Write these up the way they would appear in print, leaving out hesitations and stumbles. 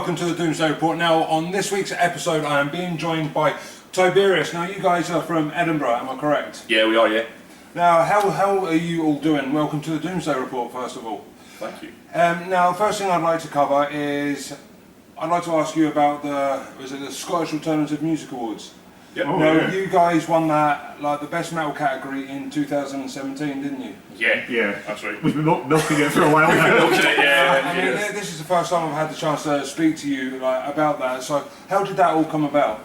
welcome to the Doomsday Report. Now, on this week's episode, I am being joined by Tiberius. Now, you guys are from Edinburgh, am I correct? Yeah, we are, yeah. Now, how are you all doing? Welcome to the Doomsday Report, first of all. Thank you. Now, the first thing I'd like to cover is, I'd like to ask you about the Scottish Alternative Music Awards. Yep. Oh, now, you guys won that, like, the best metal category in 2017, didn't you? Yeah, that's right. We've been milking it for a while now. Milking it, yeah. I mean, this is the first time I've had the chance to speak to you about that. So, how did that all come about?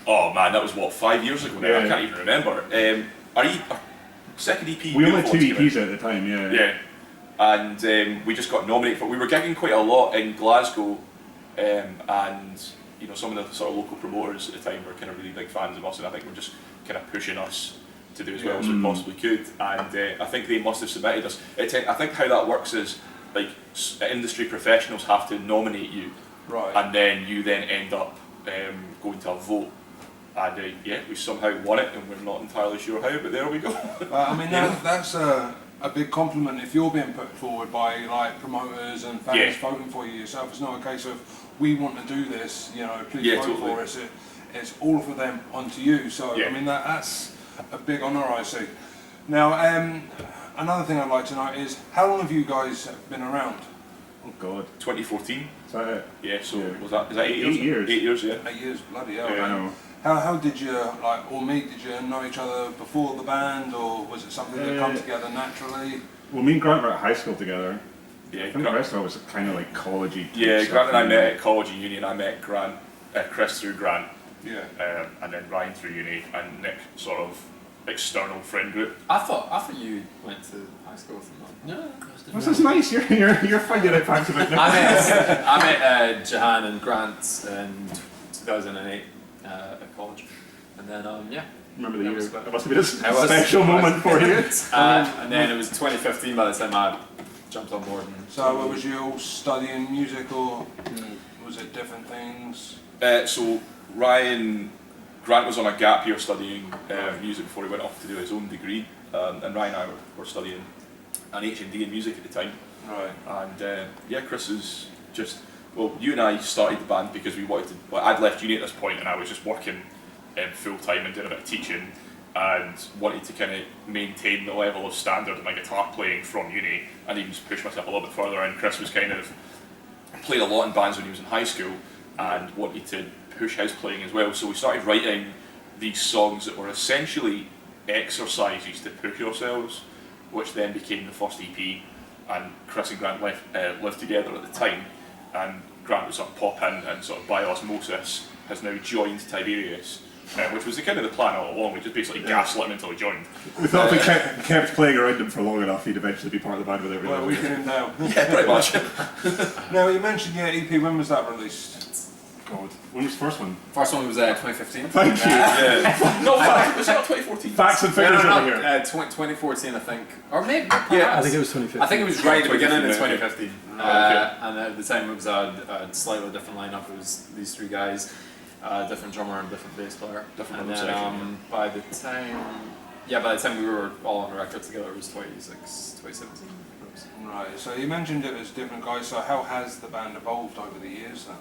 Oh man, that was what, 5 years ago now? Yeah. I can't even remember. Our second EP. We only had two Beautiful EPs at the time, yeah. Yeah, and we just got nominated for. We were gigging quite a lot in Glasgow, and you know, some of the sort of local promoters at the time were kind of really big fans of us, and I think were just kind of pushing us to do as well as we possibly could. And I think they must have submitted us. I think how that works is, like, industry professionals have to nominate you, Right. and then you then end up going to a vote. And yeah, we somehow won it, and we're not entirely sure how, but there we go. I mean, that's a big compliment if you're being put forward by like promoters and fans voting for you yourself. It's not a case of we want to do this, you know, please vote totally. for us. It's all for them onto you. So Yeah. I mean, that's a big honour, I see. Now, another thing I'd like to know is how long have you guys been around? Oh God. 2014. Is that it? Yeah, so Yeah. is that 8 years? 8 years. 8 years, yeah. 8 years, bloody hell. Yeah, I know. How did you all meet? Did you know each other before the band, or was it something that come together naturally? Well, me and Grant were at high school together. Yeah, I think the rest of it was kind of like college-y. Yeah, stuff, Grant and I you met know. at college and uni, and I met Chris through Grant, Yeah. and then Ryan through uni, and Nick sort of external friend group. I thought you went to high school with them. No, This is nice. You're finding out facts about Nick. I met Jahan and Grant in 2008 at college, and then yeah. Remember the That year? was about- It must have been a It was- special moment for you. And then it was 2015 by the time I jumped on board. And So was you all studying music, or was it different things? So Grant was on a gap year studying music before he went off to do his own degree, and Ryan and I were studying an H&D in music at the time. Right. And yeah, Chris is just, well, you and I started the band because we wanted to, well, I'd left uni at this point and I was just working full time and doing a bit of teaching, and wanted to kind of maintain the level of standard of my guitar playing from uni and even just push myself a little bit further. And Chris was kind of played a lot in bands when he was in high school and wanted to push his playing as well. So we started writing these songs that were essentially exercises to push yourselves, which then became the first EP. And Chris and Grant lived together at the time, and Grant was sort of pop in and sort of by osmosis has now joined Tiberius, which was the kind of the plan all along. We just basically gaslit him until he joined. We thought if we kept playing around him for long enough, he'd eventually be part of the band with everything. Well, we can him down. Yeah, pretty much. Now, you mentioned your EP, when was that released? God, when was the first one? first one was 2015. Thank you. Yeah. No, was it not 2014? Facts and figures over here. 2014, I think, or maybe. Yeah, I think it was 2015. I think it was right at the beginning of 2015. 2015. Okay. And at the time it was a slightly different lineup. It was these three guys, different drummer and different bass player. Different and then section, by the time we were all on the record together, it was 2017. Right, so you mentioned it was different guys, so how has the band evolved over the years then?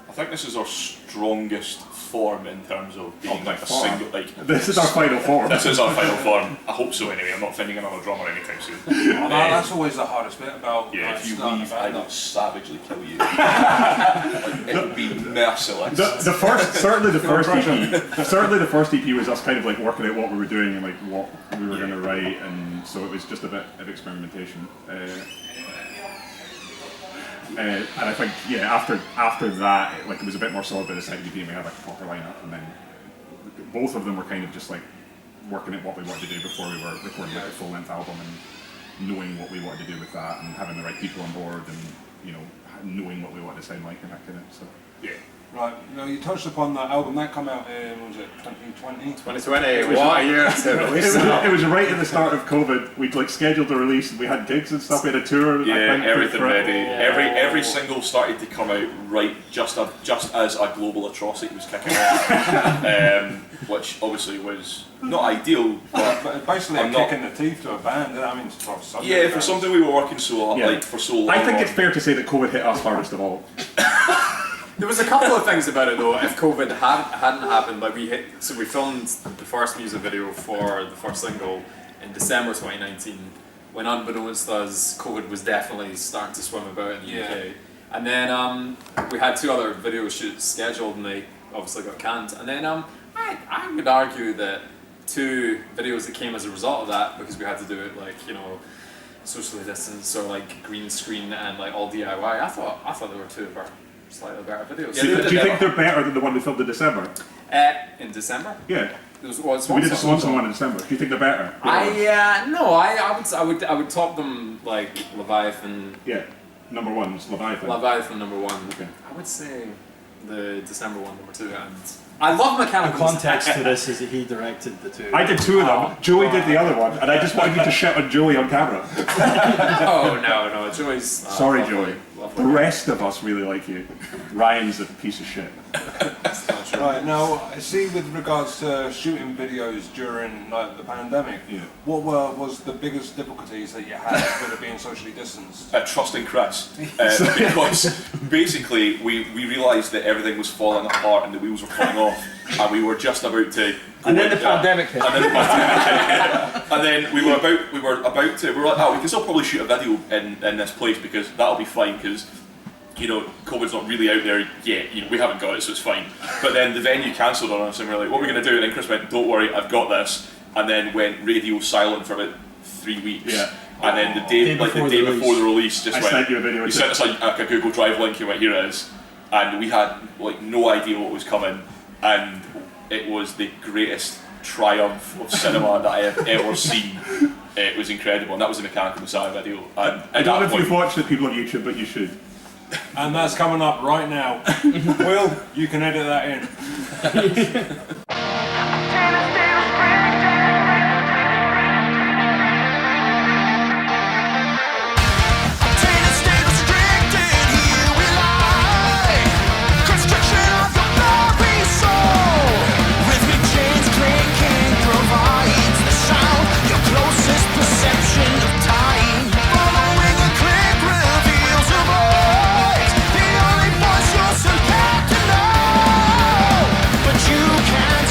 I think this is our strongest form in terms of being like a form. single, like, This is our final form. this is our final form. I hope so anyway. I'm not finding another drummer anytime soon. That's always the hardest bit about Yeah, if you starting a leave, I band will up. savagely kill you. Like, it will be merciless. The first, certainly the first EP was us kind of like working out what we were doing and like what we were going to write, and so it was just a bit of experimentation. And I think after that, like, it was a bit more solid by the second EP, and we had like a proper lineup, and then both of them were kind of just like working at what we wanted to do before we were recording like a full length album, and knowing what we wanted to do with that, and having the right people on board, and you know, knowing what we wanted to sound like and that kind of stuff. Yeah. Right, now you touched upon that album that came out in, what was it, 2020? 2020, what a year to release It was right at the start of COVID. We'd like scheduled the release, and we had gigs and stuff. We had a tour. Yeah, everything ready. Yeah. Every single started to come out right just as a global atrocity was kicking off, which obviously was not ideal. But basically I'm a not- kick in the teeth to a band. I mean, for something. Yeah, for something we were working so hard, Yeah. for so long. I think it's fair to say that COVID hit us hardest of all. There was a couple of things about it though. If COVID hadn't happened, like we filmed the first music video for the first single in December 2019, when unbeknownst to us, COVID was definitely starting to swim about in the UK. And then we had 2 other video shoots scheduled, and they obviously got canned. And then I would argue that 2 videos that came as a result of that, because we had to do it socially distanced or like green screen and like all DIY. I thought there were 2 of our slightly better videos. Do you think they're better than the one we filmed in December? In December? Yeah. There was We did the Swanson one in December. Do you think they're better? I would top them like Leviathan. Yeah. Number 1's Leviathan. Leviathan number 1. Okay. I would say the December one number 2, and I love The Mechanical. context to this is that he directed the 2. I did 2 of them. Joey did the other one, and I just wanted you to shit on Joey on camera. Oh no, Joey's. Sorry, lovely, Joey. lovely. The rest of us really like you. Ryan's a piece of shit. That's not true. Right, now, I see with regards to shooting videos during like the pandemic, Yeah. what was the biggest difficulties that you had with it being socially distanced? Trusting Chris, because basically we realised that everything was falling apart and the wheels were coming off, and we were just about to. And then the pandemic hit. And then the pandemic hit. And then we were about to. We were like, oh, we can still probably shoot a video in this place because that'll be fine because. COVID's not really out there yet. We haven't got it, so it's fine. But then the venue cancelled on us, and we were like, "What are we going to do?" And then Chris went, "Don't worry, I've got this." And then went radio silent for about 3 weeks. Yeah. And then the day before the release, just I went. sent you a video. He sent us a Google Drive link. He went, "Here it is," and we had like no idea what was coming, and it was the greatest triumph of cinema that I have ever seen. It was incredible, and that was the Mechanical Messiah video. And I don't know if you've watched it, people on YouTube, but you should. And that's coming up right now. Will, you can edit that in. But you can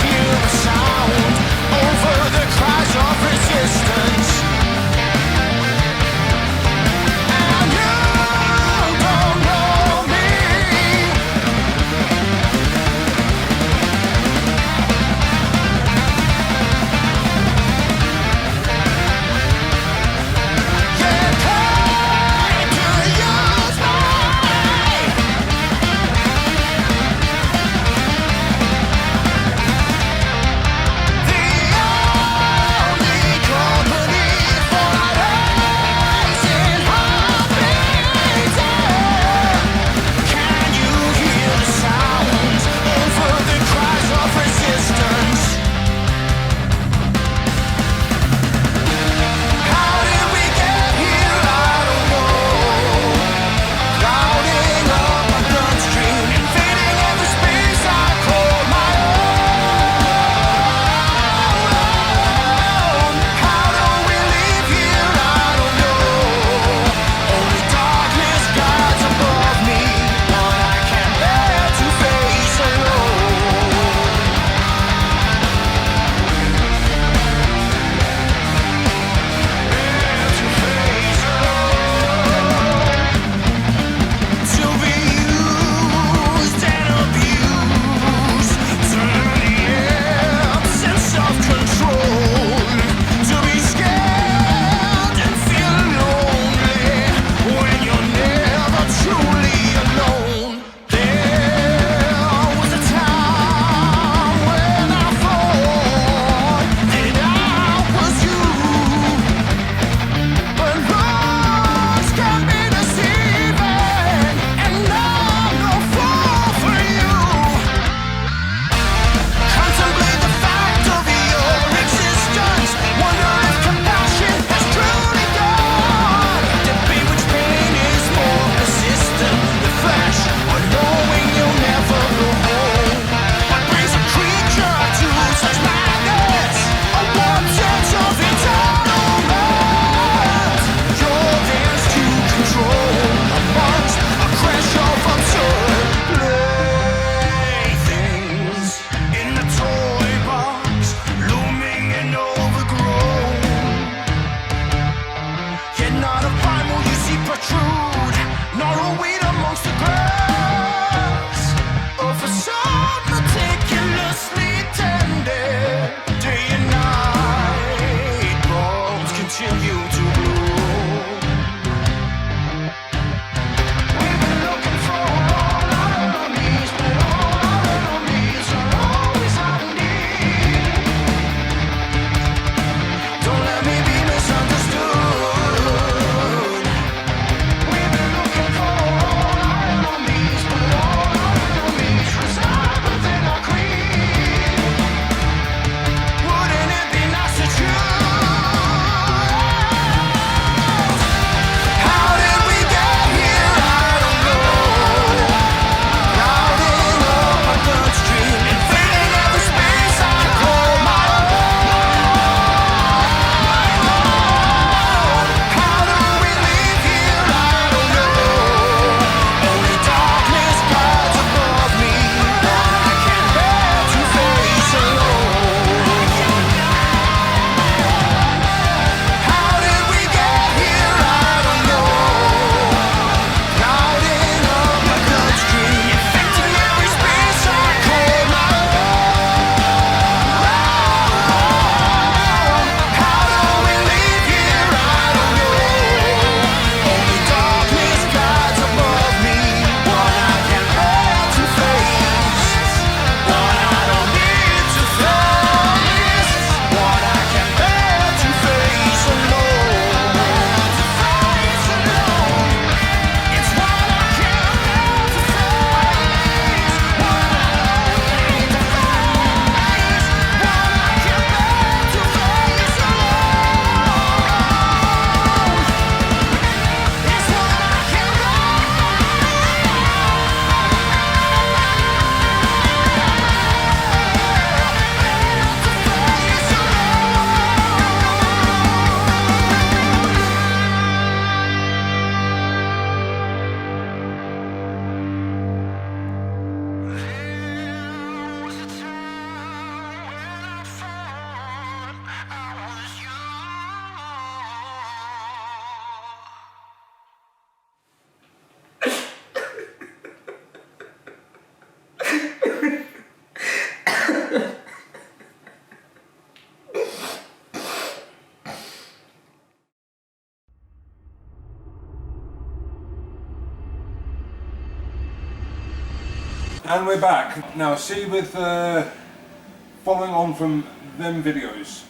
And we're back. Now, see, with following on from them videos,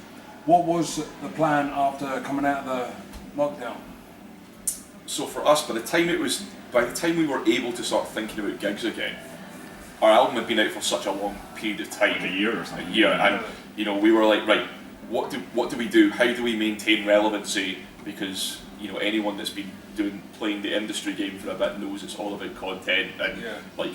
what was the plan after coming out of the lockdown? So for us, by the time we were able to start thinking about gigs again, our album had been out for such a long period of time, Like a year or something. Yeah, and you know, we were like, right, what do we do? How do we maintain relevancy? Because you know, anyone that's been playing the industry game for a bit knows it's all about content and like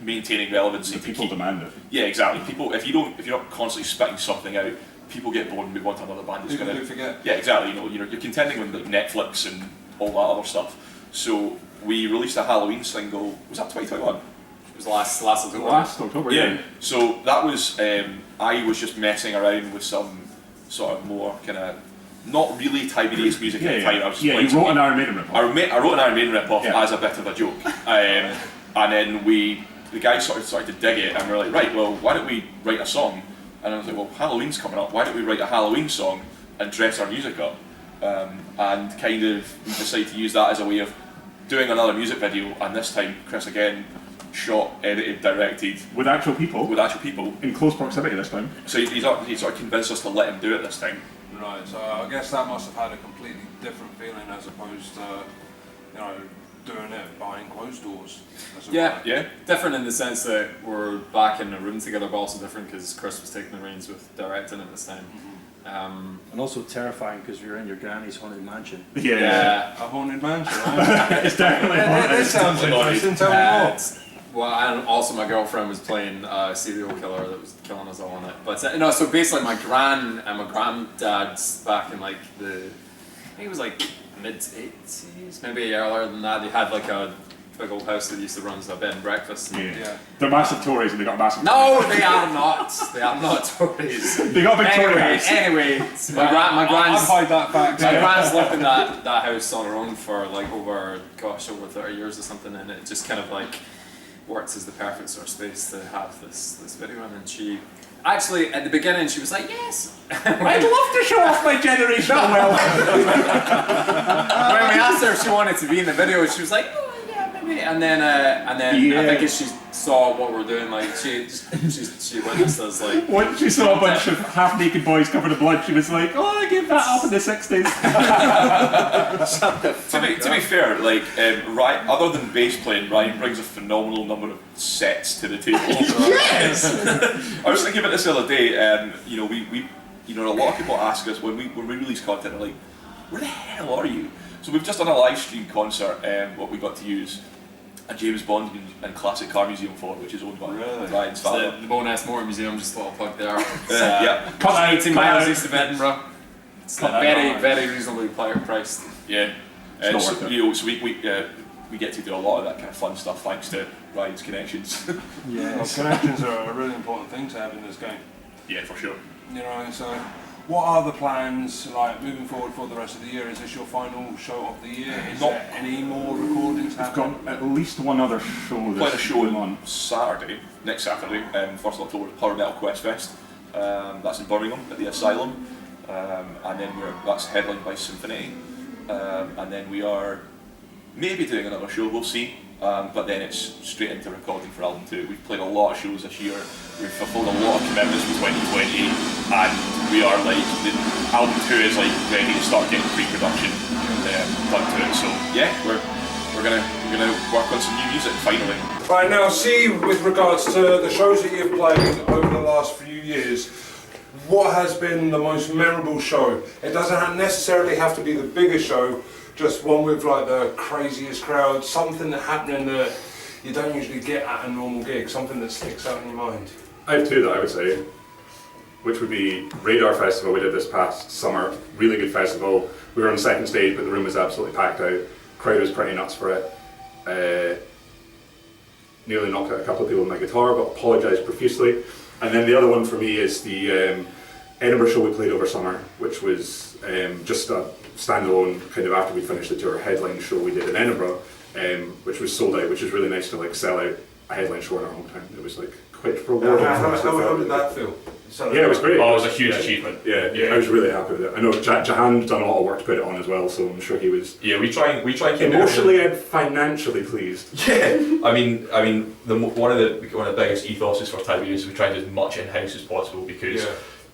maintaining relevancy. The people demand it. Yeah, exactly. People, if you're not constantly spitting something out, people get bored and move on to another band. People do forget. Yeah, exactly. You know, you're contending with like Netflix and all that other stuff. So we released a Halloween single. Was that 2021? It was last October. Last October, yeah. So that was I was just messing around with some sort of more kind of not really Tiberius music at the time. I was just playing you wrote an Iron Maiden ripoff. I wrote an Iron Maiden ripoff Yeah. as a bit of a joke, and then the guys started to dig it, and we were like, right, well, why don't we write a song? And I was like, well, Halloween's coming up. Why don't we write a Halloween song and dress our music up? And kind of we decided to use that as a way of doing another music video, and this time Chris again shot, edited, directed With actual people. in close proximity this time. So he sort of convinced us to let him do it this time. Right, so I guess that must have had a completely different feeling as opposed to, you know, doing it behind closed doors. Yeah. Different in the sense that we're back in a room together, but also different because Chris was taking the reins with directing it this time. And also terrifying because you're in your granny's haunted mansion. Yeah. A haunted mansion, right? It's definitely This sounds interesting, tell me more. Well, and also my girlfriend was playing a serial killer that was killing us all in it. But no, so basically my granddad's back in like I think it was like mid-80s, maybe earlier than that. They had like a big old house that used to run as a bed and breakfast. Yeah. They're massive Tories and they got massive. No, they are not. They are not Tories. They got Victoria House. Anyway, my grand's I'll hide that fact. my grand's lived in that house on her own for like over 30 years or something, and it just kind of like works as the perfect sort of space to have this video in. And she actually at the beginning she was like, yes, I'd love to show off my generational wealth. when we asked her if she wanted to be in the video, she was like, oh yeah, maybe. And then I think as she saw what we're doing, like she witnessed us like. Once she saw a bunch of half-naked boys covered in blood, she was like, "Oh, I gave that up in the '60s." To be fair, like Ryan, other than bass playing, Ryan brings a phenomenal number of sets to the table. Yes. I was thinking about this the other day. You know, a lot of people ask us when we release content, they're like, "Where the hell are you?" So we've just done a live stream concert. What we got to use a James Bond and classic car museum for, which is owned by Ryan's father. The Bowness Motor Museum, just a little plug there. It's, yeah. Cut 18 miles east of Edinburgh. It's very reasonably priced. Yeah. It's not So, worth it. you know, so we get to do a lot of that kind of fun stuff thanks to Ryan's connections. Well, connections are a really important thing to have in this game. Yeah, for sure. You know, so what are the plans like moving forward for the rest of the year? Is this your final show of the year? Is there any more recordings I've happening? got at least one other show Playing a this show on month. next Saturday, 1st of October, Power Metal Quest Fest. That's in Birmingham at the Asylum, and then that's headlined by Symphony, and then we are maybe doing another show. We'll see. But then it's straight into recording for album 2. We've played a lot of shows this year. We've fulfilled a lot of commitments for 2020, and we are like the album 2 is like ready to start getting pre-production done to it. So yeah, we're gonna work on some new music finally. Right, now see, with regards to the shows that you've played over the last few years, what has been the most memorable show? It doesn't necessarily have to be the biggest show, just one with like the craziest crowd, something that happening that you don't usually get at a normal gig, something that sticks out in your mind. I have two that I would say, which would be Radar Festival we did this past summer. Really good festival. We were on the second stage, but the room was absolutely packed out. Crowd was pretty nuts for it. Nearly knocked out a couple of people with my guitar, but apologised profusely. And then the other one for me is the Edinburgh show we played over summer, which was just a standalone kind of after we finished the tour headline show we did in Edinburgh, which was sold out, which is really nice to like sell out a headline show in our hometown. It was like quite rewarding. How did that feel? Yeah, it was great. Oh, it was a huge achievement. Yeah, I was really happy with it. I know Jahan's done a lot of work to put it on as well, so I'm sure he was. Yeah, we try and keep emotionally and financially pleased. Yeah, I mean, one of the biggest ethoses for Tiberius is we try and do as much in-house as possible because,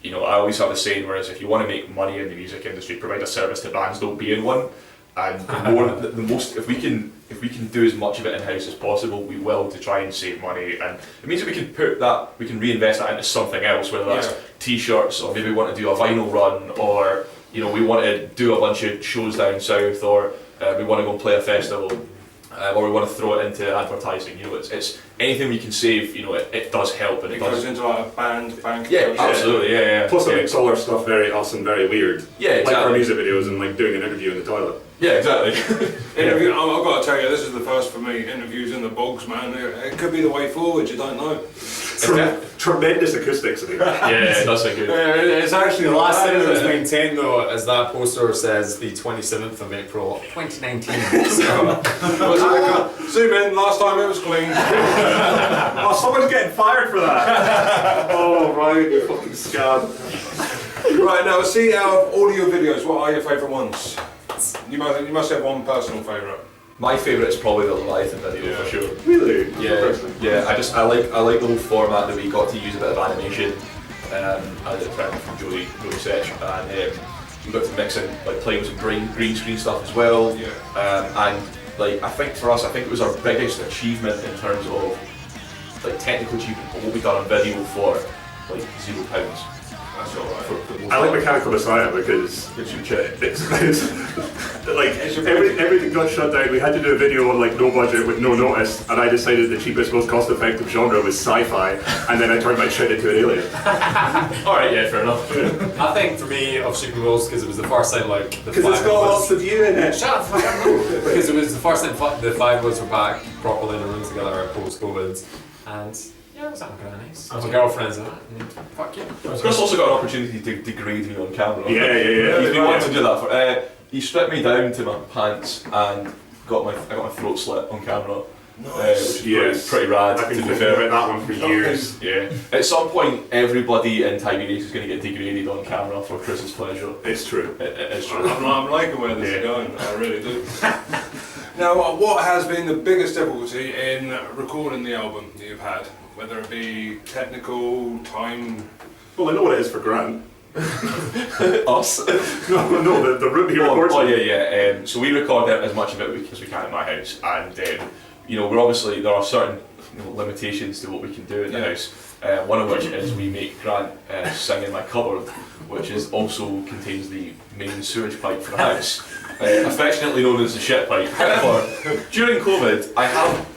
you know, I always have a saying, whereas if you want to make money in the music industry, provide a service to bands, don't be in one. And the most, if we can do as much of it in-house as possible, we will, to try and save money. And it means that we can reinvest that into something else, whether that's t-shirts, or maybe we want to do a vinyl run, or, you know, we want to do a bunch of shows down south, or we want to go and play a festival, or we want to throw it into advertising. You know, it's anything we can save. You know, it does help, and it goes into like a band bank. Yeah, absolutely. Yeah. Plus, it makes all our stuff very us and very weird. Yeah, exactly. Like our music videos and like doing an interview in the toilet. Yeah, exactly. I've got to tell you, this is the first for me. Interviews in the bogs, man. It could be the way forward. You don't know. Tremendous acoustics in here. Yeah, it does sound good. It's actually The last thing that was maintained though is that poster says the 27th of April 2019. So zoom in. Last time it was clean. Oh, someone's getting fired for that. Oh, right, you fucking scab. Right, now see, out of all of your videos, what are your favourite ones? You must have one personal favourite. My favourite is probably the Leviathan video for sure. Really? Yeah. I like the whole format that we got to use a bit of animation. I did a friend from Joey Sech, and we got to mix in like playing with some green screen stuff as well. Yeah. And like I think for us, it was our biggest achievement in terms of like technical achievement of what we done on video for like £0. That's alright. I like Mechanical Messiah because it's like everything got shut down. We had to do a video on like no budget with no notice, and I decided the cheapest, most cost-effective genre was sci-fi, and then I turned my shit into an alien. Alright, yeah, fair enough. I think for me of Super Bowls, because it was the first time like the Because it's got lots of you in it. Shut up! Because it was the first time the five of us were back properly in a room together post-COVID, and yeah, it was kind of nice. My girlfriend's like, fuck yeah. Chris also got an opportunity to degrade me on camera. Yeah. He's been wanting to do that for. He stripped me down to my pants and I got my throat slit on camera. Nice. Which is pretty rad. I've been To be thinking fair. about that one for years. Yeah. At some point, everybody in Tiberius is going to get degraded on camera for Chris's pleasure. It's true. It's true. I'm liking where this is going. I really do. Now, what has been the biggest difficulty in recording the album that you've had? Whether it be technical, time. Well, I know what it is for Grant. Us? No, the room he records. Yeah. So we record as much of it as we can at my house, and you know, there are certain limitations to what we can do in the house. One of which is we make Grant sing in my cupboard, which also contains the main sewage pipe for the house, affectionately known as the shit pipe. However, during COVID, I have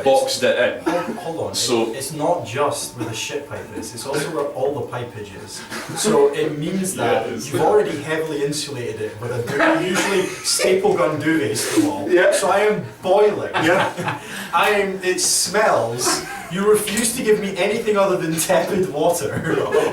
boxed it in. Hold on. So it's not just where the shit pipe is, it's also where all the pipage is. So it means that you've already heavily insulated it with a usually staple gun duvets to the wall. Yeah. So I am boiling. Yeah. It smells. You refuse to give me anything other than tepid water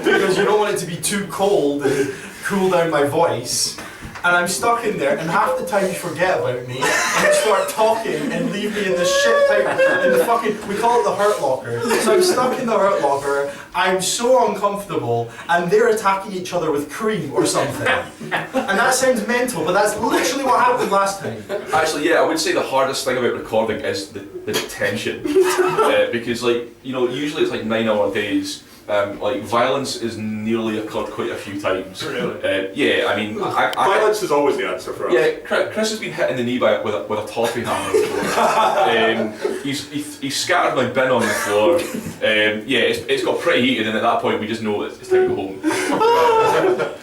because you don't want it to be too cold and cool down my voice. And I'm stuck in there, and half the time you forget about me, and you start talking and leave me in the shit pipe, in the fucking, we call it the hurt locker. So I'm stuck in the hurt locker, I'm so uncomfortable, and they're attacking each other with cream or something. And that sounds mental, but that's literally what happened last time. Actually, I would say the hardest thing about recording is the tension. Because usually it's like 9-hour days. Like violence is nearly occurred quite a few times. Really? Violence is always the answer for us. Yeah, Chris has been hit in the knee with a toffee hammer before. He's scattered my bin on the floor. It's got pretty heated, and at that point we just know it's time to go home.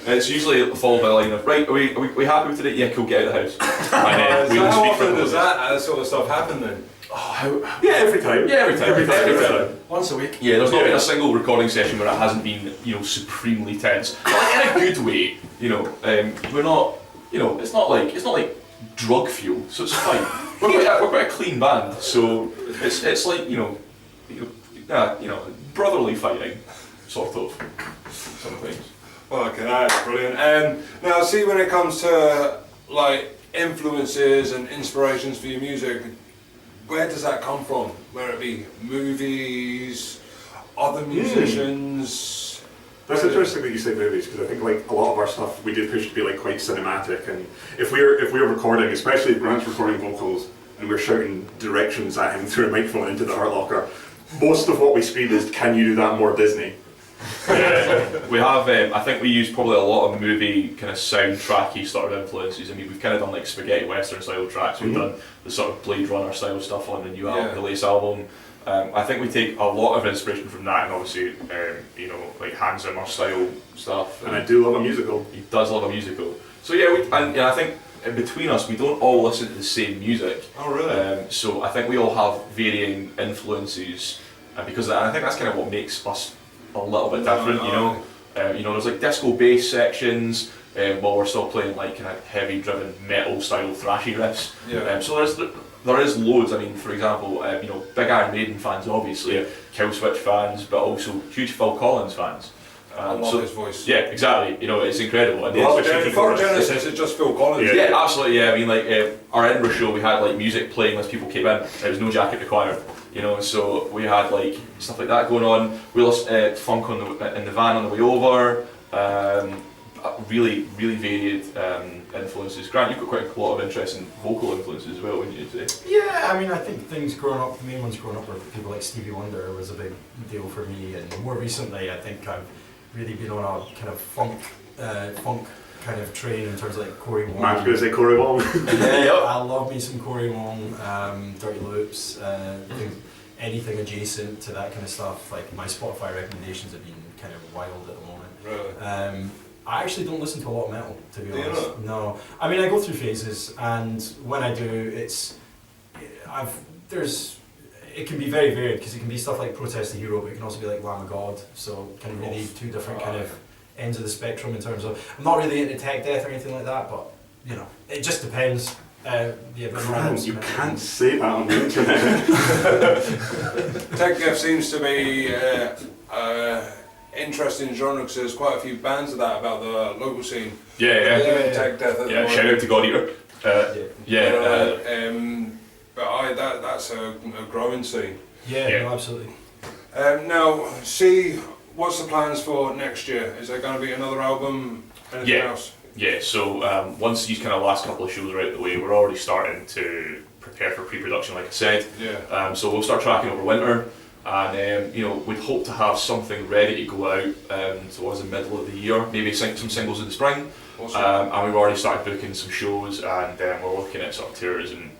It's usually followed by a line of, right, are we happy with today? Yeah, cool, get out of the house. And we How speak often for does that sort of stuff happen then? Every time. Yeah, every time. Once a week. Yeah, there's not been a single recording session where it hasn't been, supremely tense. But like in a good way, we're not, it's not like drug fuel, so it's fine. We're quite a clean band, so it's like, brotherly fighting, sort of, some things. Okay, that's brilliant. Now, see, when it comes to like influences and inspirations for your music, where does that come from? Whether it be movies, other musicians? That's interesting that you say movies, because I think like a lot of our stuff we did push to be like quite cinematic, and if we're recording, especially if Grant's recording vocals and we're shouting directions at him through a microphone into the Art Locker, most of what we scream is, "Can you do that more Disney?" Yeah, we have. I think we use probably a lot of movie kind of soundtracky sort of influences. I mean, we've kind of done like spaghetti western style tracks. We've done the sort of Blade Runner style stuff on the new album, the latest album. I think we take a lot of inspiration from that, and obviously, you know, like Hans Zimmer style stuff. And I do love a musical. He does love a musical. So yeah, and I think in between us, we don't all listen to the same music. Oh really? So I think we all have varying influences, and because I think that's kind of what makes us a little bit different. You know, there's like disco bass sections, while we're still playing like kind of heavy driven metal style thrashy riffs. Yeah. So there is loads. I mean, for example, you know, big Iron Maiden fans, obviously, Killswitch fans, but also huge Phil Collins fans. I love his voice. Yeah, exactly. You know, it's incredible. And For Genesis, it's just Phil Collins. yeah, absolutely. Yeah, I mean, like our Edinburgh show, we had like music playing as people came in. There was no jacket required. You know, so we had like stuff like that going on. We listened funk in the van on the way over. Really varied influences. Grant, you've got quite a lot of interesting vocal influences as well, wouldn't you say? Yeah, I mean, I think things growing up, the main ones growing up were people like Stevie Wonder was a big deal for me, and more recently, I think I've really been on a kind of funk kind of train in terms of like Corey Wong. Man's gonna say Corey Wong. Yeah, I love me some Corey Wong, Dirty Loops, anything adjacent to that kind of stuff. Like my Spotify recommendations have been kind of wild at the moment. Really? I actually don't listen to a lot of metal, to be Do you honest. not? No, I mean I go through phases, and when I do, it can be very varied because it can be stuff like Protest the Hero, but it can also be like Lamb of God. So kind of really two different kind of ends of the spectrum in terms of. I'm not really into tech death or anything like that, but you know, it just depends. Grant, you can't say that on the internet. Tech death seems to be interesting genre because there's quite a few bands of that about the local scene. Yeah. Tech death at the Yeah, moment. shout out to God Eater. But that's a growing scene. Yeah, no, absolutely. Now, what's the plans for next year? Is there going to be another album? Anything else? Yeah, so once these kind of last couple of shows are out of the way, we're already starting to prepare for pre-production, like I said. Yeah. So we'll start tracking over winter, and you know, we'd hope to have something ready to go out towards the middle of the year, maybe some singles in the spring. Awesome. And we've already started booking some shows, and we're looking at sort of tours. And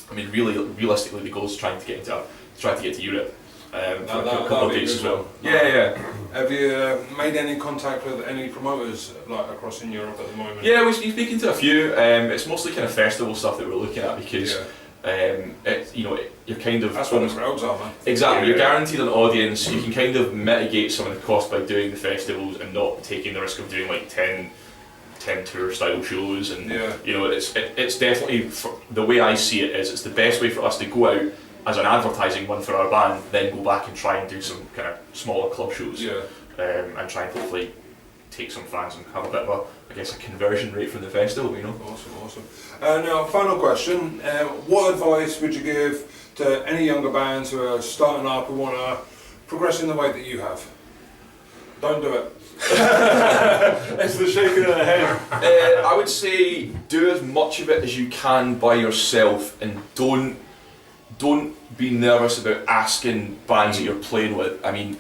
I mean, realistically, the goal is trying to get to Europe. For a couple of dates as well. Yeah. Have you made any contact with any promoters like across in Europe at the moment? Yeah, we're speaking to a few. It's mostly kind of festival stuff that we're looking at because you're kind of that's what the crowds are, man. Exactly, you're guaranteed an audience. You can kind of mitigate some of the cost by doing the festivals and not taking the risk of doing like 10 tour style shows. And you know, it's definitely, the way I see it is, it's the best way for us to go out as an advertising one for our band, then go back and try and do some kind of smaller club shows, and try and hopefully take some fans and have a bit of a conversion rate from the festival, you know. Awesome. Now, final question: what advice would you give to any younger bands who are starting up, who want to progress in the way that you have? Don't do it. It's the shaking of the head. I would say do as much of it as you can by yourself, and don't be nervous about asking bands that you're playing with. I mean,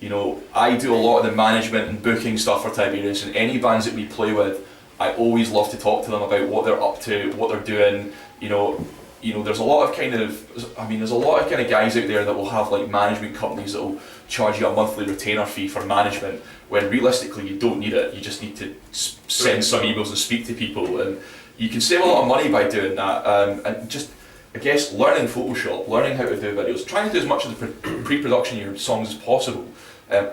you know, I do a lot of the management and booking stuff for Tiberius, and any bands that we play with, I always love to talk to them about what they're up to, what they're doing. You know, there's a lot of kind of guys out there that will have like management companies that will charge you a monthly retainer fee for management, when realistically you don't need it. You just need to send some emails and speak to people, and you can save a lot of money by doing that. And just, I guess, learning Photoshop, learning how to do videos, trying to do as much of the pre-production of your songs as possible,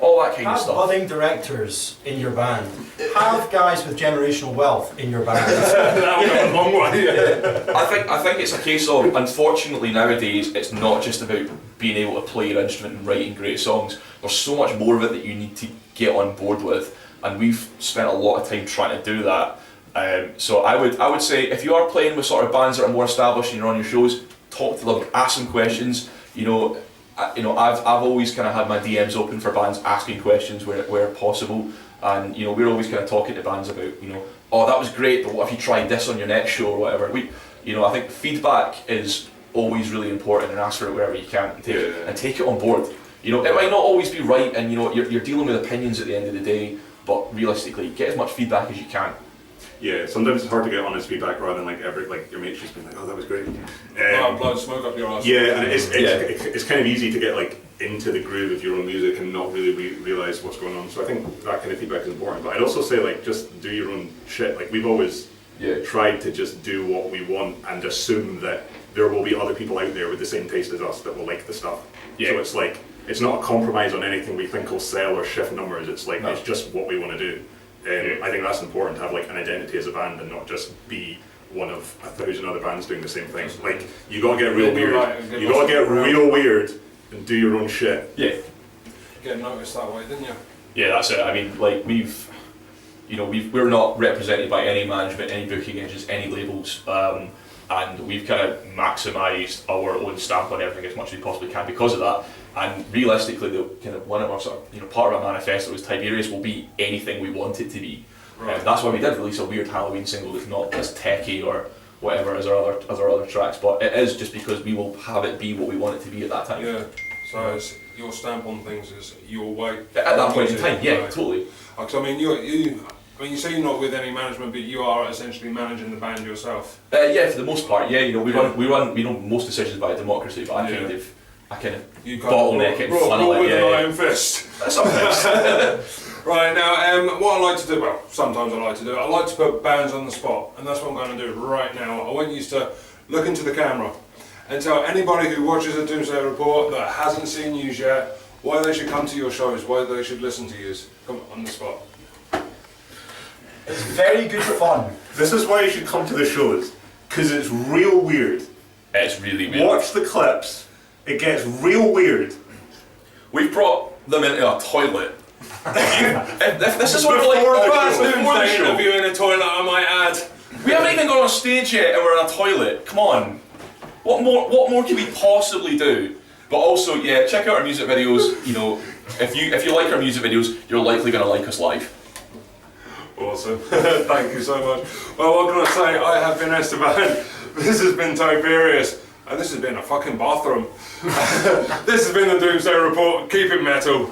all that kind of Have stuff. budding directors in your band. Have guys with generational wealth in your band. That would go a long way. I think it's a case of, unfortunately nowadays, it's not just about being able to play your instrument and writing great songs. There's so much more of it that you need to get on board with, and we've spent a lot of time trying to do that. So I would say, if you are playing with sort of bands that are more established and you're on your shows, talk to them, ask them questions. You know, I've always kind of had my DMs open for bands asking questions where possible, and we're always kind of talking to bands about oh, that was great, but what if you tried this on your next show or whatever. I think feedback is always really important, and ask for it wherever you can, and take it on board. It might not always be right, and you're dealing with opinions at the end of the day, but realistically, get as much feedback as you can. Yeah, sometimes it's hard to get honest feedback rather than your mates just being like, oh, that was great. Blowing smoke up your ass. Yeah, and it's kind of easy to get into the groove of your own music and not really realise what's going on. So I think that kind of feedback is important. But I'd also say just do your own shit. We've always tried to just do what we want and assume that there will be other people out there with the same taste as us that will like the stuff. Yeah. So it's not a compromise on anything we think will sell or shift numbers. It's it's just what we want to do. I think that's important to have an identity as a band and not just be one of 1,000 other bands doing the same thing. You gotta get real weird. You gotta get real weird and do your own shit. Yeah. Get noticed that way, didn't you? Yeah, that's it. I mean, we're not represented by any management, any booking agents, any labels, and we've kind of maximised our own stamp on everything as much as we possibly can because of that. And realistically, one of our part of our manifesto is Tiberius will be anything we want it to be. Right. That's why we did release a weird Halloween single that's not as techy or whatever as our other tracks, but it is just because we will have it be what we want it to be at that time. Yeah. So it's your stamp on things is your way. At that point in time, yeah, totally. Because you say you're not with any management, but you are essentially managing the band yourself. Yeah, for the most part. Yeah, we run most decisions by democracy, but I kind of bottleneck it and funnel it. With an iron fist. Sometimes. Right, now, what I like to do, sometimes I like to put bands on the spot, and that's what I'm going to do right now. I want you to look into the camera and tell anybody who watches the Doomsday Report that hasn't seen you yet why they should come to your shows, why they should listen to you. Come on the spot. It's very good fun. This is why you should come to the shows, because it's real weird. It's really weird. Watch the clips. It gets real weird. We've brought them into a toilet. if this is what we're before the show. Interview in a toilet, I might add. We haven't even gone on stage yet, and we're in a toilet. Come on. What more can we possibly do? But also, check out our music videos. If you like our music videos, you're likely going to like us live. Awesome. Thank you so much. Well, what can I say? I have been Esteban. This has been Tiberius. And this has been a fucking bathroom. This has been the Doomsday Report. Keep it metal.